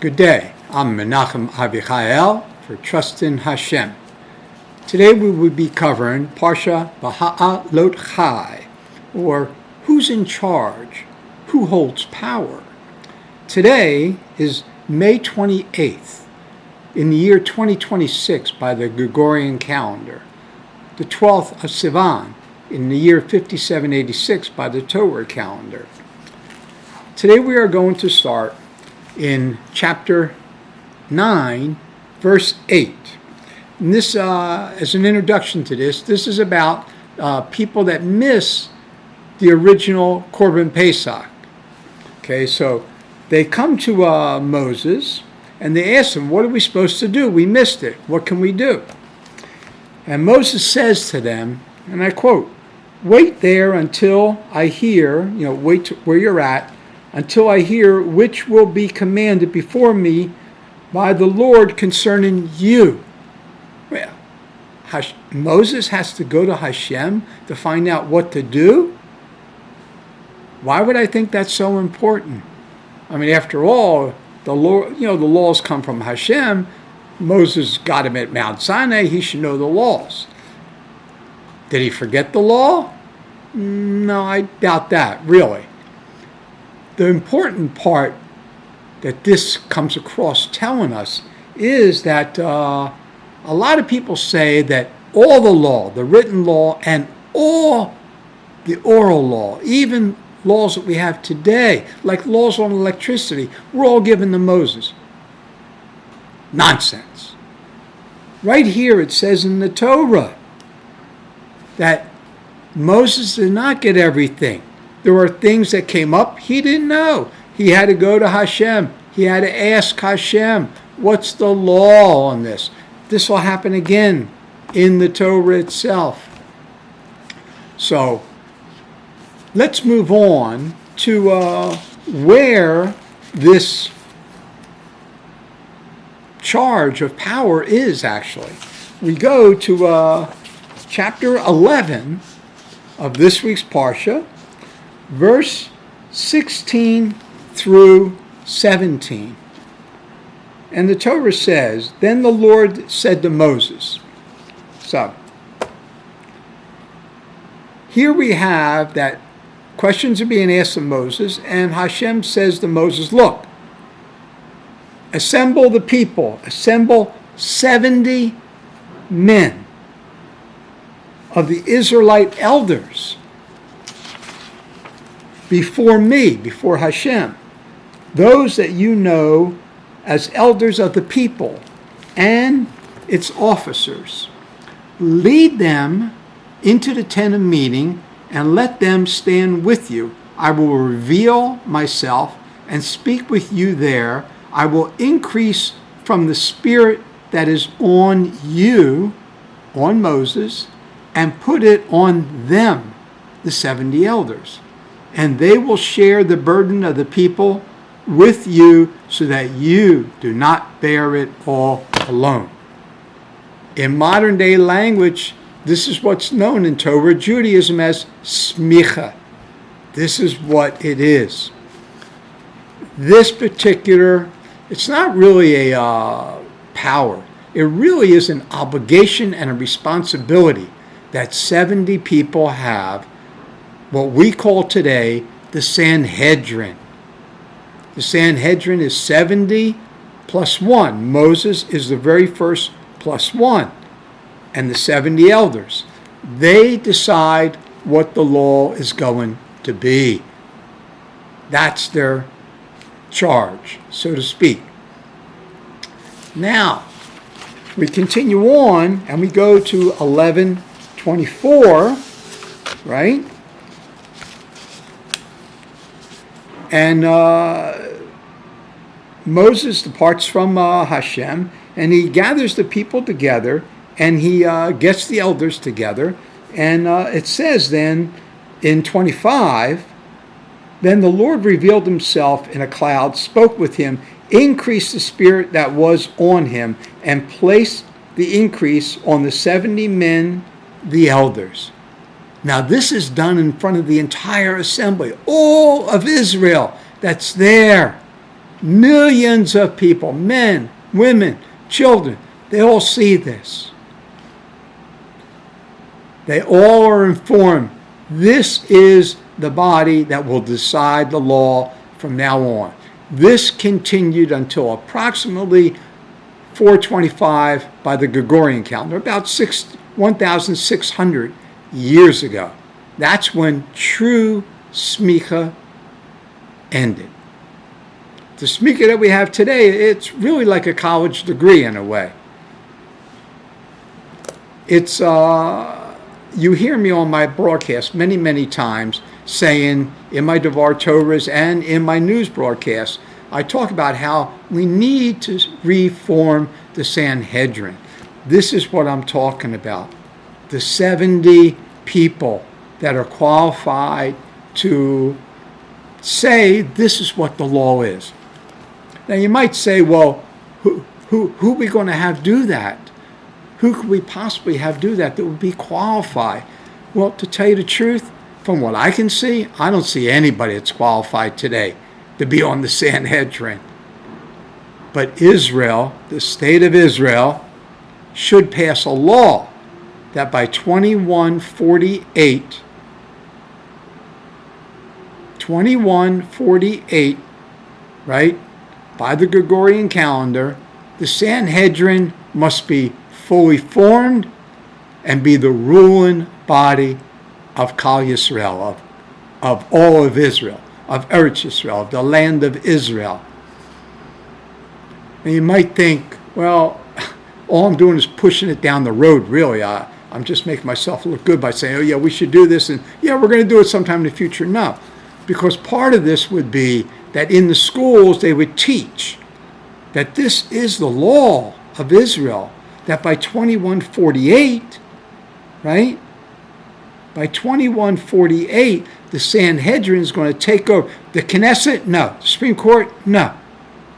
Good day. I'm Menachem Avichael for Trust in Hashem. Today we will be covering Parsha Beha'alotkha, or Who's in Charge? Who holds power? Today is May 28th in the year 2026 by the Gregorian calendar, the 12th of Sivan in the year 5786 by the Torah calendar. Today we are going to start in chapter 9, verse 8. And this, as an introduction to this is about people that miss the original Korban Pesach. Okay, so they come to Moses and they ask him, what are we supposed to do? We missed it. What can we do? And Moses says to them, and I quote, "Wait there until I hear," wait where you're at, "until I hear which will be commanded before me by the Lord concerning you." Well, Moses has to go to Hashem to find out what to do? Why would I think that's so important? I mean, after all, the Lord, the laws come from Hashem. Moses got him at Mount Sinai. He should know the laws. Did he forget the law? No, I doubt that, really. The important part that this comes across telling us is that a lot of people say that all the law, the written law, and all the oral law, even laws that we have today, like laws on electricity, were all given to Moses. Nonsense. Right here it says in the Torah that Moses did not get everything. There were things that came up he didn't know. He had to go to Hashem. He had to ask Hashem, what's the law on this? This will happen again in the Torah itself. So let's move on to where this charge of power is actually. We go to chapter 11 of this week's Parsha, verse 16 through 17. And the Torah says, "Then the Lord said to Moses," so here we have that questions are being asked of Moses, and Hashem says to Moses, "Look, assemble the people, assemble 70 men of the Israelite elders before me," before Hashem, "those that you know as elders of the people and its officers. Lead them into the tent of meeting and let them stand with you. I will reveal myself and speak with you there. I will increase from the Spirit that is on you," on Moses, "and put it on them," the 70 elders. "And they will share the burden of the people with you so that you do not bear it all alone." In modern day language, this is what's known in Torah Judaism as smicha. This is what it is. This particular, it's not really a power. It really is an obligation and a responsibility that 70 people have, what we call today the Sanhedrin. The Sanhedrin is 70 plus 1. Moses is the very first plus 1. And the 70 elders, they decide what the law is going to be. That's their charge, so to speak. Now, we continue on and we go to 11:24, right? And Moses departs from Hashem, and he gathers the people together, and he gets the elders together. And it says then in 25, "Then the Lord revealed himself in a cloud, spoke with him, increased the Spirit that was on him, and placed the increase on the 70 men, the elders." Now this is done in front of the entire assembly, all of Israel that's there. Millions of people, men, women, children, they all see this. They all are informed. This is the body that will decide the law from now on. This continued until approximately 425 by the Gregorian calendar, about 1,600 years ago. That's when true smicha ended. The smicha that we have today, it's really like a college degree in a way. It's you hear me on my broadcast many, many times saying in my Devar Torahs and in my news broadcasts, I talk about how we need to reform the Sanhedrin. This is what I'm talking about. The 70 people that are qualified to say this is what the law is. Now you might say, well, who are we going to have do that? Who could we possibly have do that would be qualified? Well, to tell you the truth, from what I can see, I don't see anybody that's qualified today to be on the Sanhedrin. But Israel, the state of Israel, should pass a law that by 2148, right, by the Gregorian calendar, the Sanhedrin must be fully formed and be the ruling body of Klal Yisrael, of all of Israel, of Eretz Yisrael, of the land of Israel. And you might think, well, all I'm doing is pushing it down the road, really. I'm just making myself look good by saying, oh yeah, we should do this, and yeah, we're going to do it sometime in the future. No, because part of this would be that in the schools they would teach that this is the law of Israel, that by 2148, right? By 2148, the Sanhedrin is going to take over. The Knesset, no. The Supreme Court, no.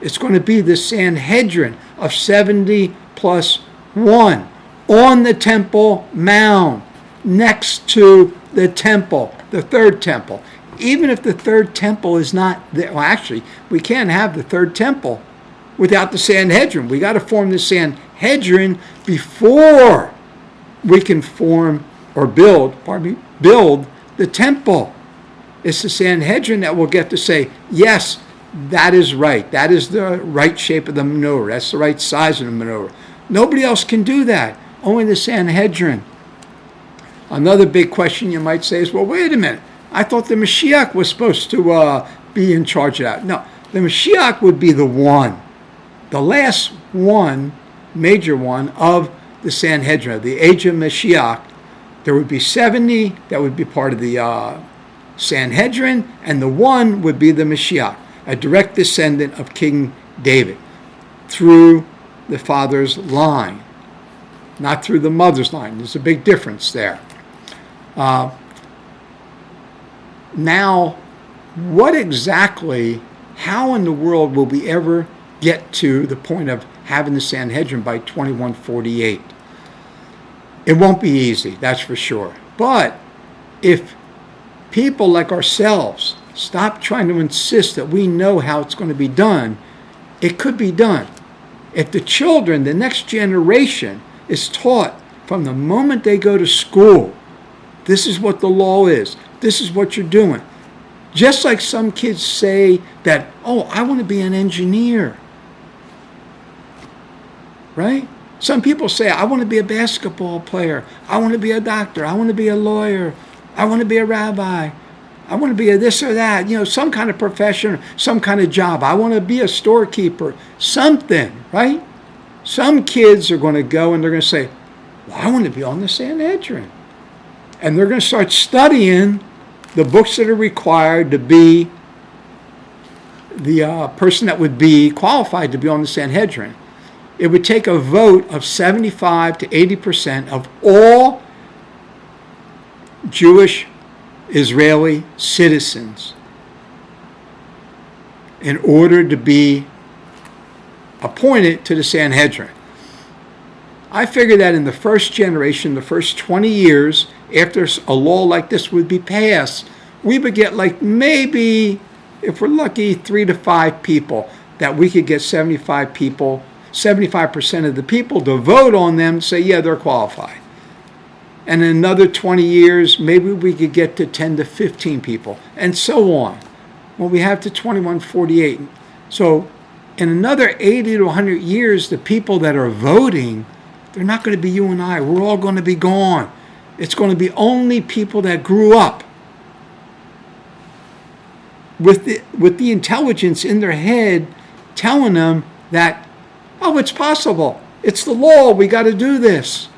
It's going to be the Sanhedrin of 70 plus 1 on the Temple Mount, next to the temple, the third temple. Even if the third temple is not there, well, actually, we can't have the third temple without the Sanhedrin. We got to form the Sanhedrin before we can form or build the temple. It's the Sanhedrin that will get to say, yes, that is right. That is the right shape of the menorah. That's the right size of the menorah. Nobody else can do that. Only the Sanhedrin. Another big question you might say is, well, wait a minute. I thought the Mashiach was supposed to be in charge of that. No, the Mashiach would be the one, the last one, major one of the Sanhedrin, the age of Mashiach. There would be 70 that would be part of the Sanhedrin, and the one would be the Mashiach, a direct descendant of King David through the father's line, not through the mother's line. There's a big difference there. Now, what exactly, how in the world will we ever get to the point of having the Sanhedrin by 2148? It won't be easy, that's for sure. But if people like ourselves stop trying to insist that we know how it's going to be done, it could be done. If the children, the next generation, is taught from the moment they go to school, this is what the law is, this is what you're doing. Just like some kids say that, oh, I want to be an engineer, right? Some people say, I want to be a basketball player, I want to be a doctor, I want to be a lawyer, I want to be a rabbi, I want to be a this or that, some kind of profession, some kind of job. I want to be a storekeeper, something, right? Some kids are going to go and they're going to say, well, I want to be on the Sanhedrin. And they're going to start studying the books that are required to be the person that would be qualified to be on the Sanhedrin. It would take a vote of 75 to 80% of all Jewish Israeli citizens in order to be appointed to the Sanhedrin. I figure that in the first generation, the first 20 years after a law like this would be passed, we would get like maybe, if we're lucky, 3 to 5 people that we could get 75% of the people to vote on them, say, yeah, they're qualified. And in another 20 years, maybe we could get to 10 to 15 people, and so on. Well, we have to 2148. So in another 80 to 100 years, the people that are voting, they're not going to be you and I. We're all going to be gone. It's going to be only people that grew up with the intelligence in their head telling them that, oh, it's possible. It's the law. We got to do this.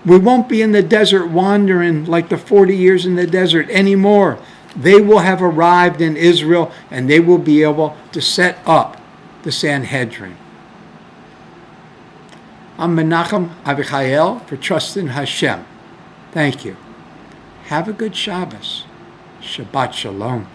We won't be in the desert wandering like the 40 years in the desert anymore. They will have arrived in Israel, and they will be able to set up the Sanhedrin. I'm Menachem Avichael for Trust in Hashem. Thank you. Have a good Shabbos. Shabbat Shalom.